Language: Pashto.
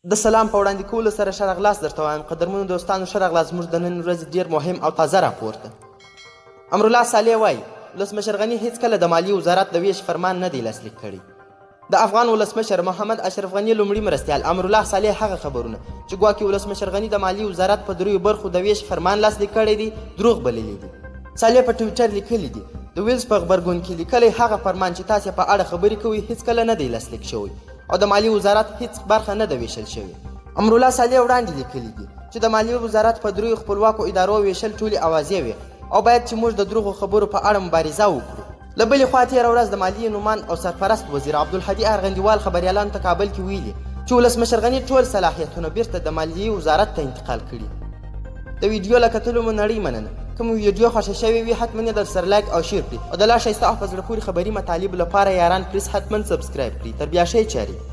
د سلام په وړاندې کولو سره ښه راغلاست درته وایم قدرمنو دوستانو ښه راغلاست زموږ د نن ورځې ډېر مهم او تازه راپور ته امرالله صالح وایي ولسمشر غني هیڅکله د مالیې وزارت د ویش فرمان نه دی لاسلیک کړی د افغان ولسمشر محمد اشرف غني لومړي مرستیال امرالله صالح هغه خبرونه چې ګواکې ولسمشر غني د مالیې وزارت په دریو برخو د ویش فرمان لاسلیک کړی دی دروغ بللی دي صالح په ټویټر لیکلی دي د ویلز په غبرګون کې لیکلی هغه فرمان چې تاسې په اړه خبرې کوئ هیڅکله نه دی لاسلیک شوی او د مالیې وزارت هیڅ برخه نه ده ویشل شوې امرالله صالح وړاندې لیکلي دي چې د مالیې وزارت په دریو خپلواکو ادارو ویشل ټولې اوازې وي او باید چې موږ د دروغو خبرو په اړه مبارزه وکړو له بلې خوا تېره ورځ د مالیې نومان او سرپرست وزیر عبدالهادي ارغندیوال خبریالانو ته کابل کې ویلي چې ولسمشر غني ټول صلاحیتونه بیرته د مالیې وزارت ته انتقال کړي د ویډیو له کتلو مو نړۍ مننه که مو ویډیو خوښه شوې وي حتما یې در سره لایک او شیر کړئ او د لا ښایسته او په زړه پورې خبري مطالبو لپاره یاران پلیز حتما سبسکرایب کړئ تر بیا ښې چارې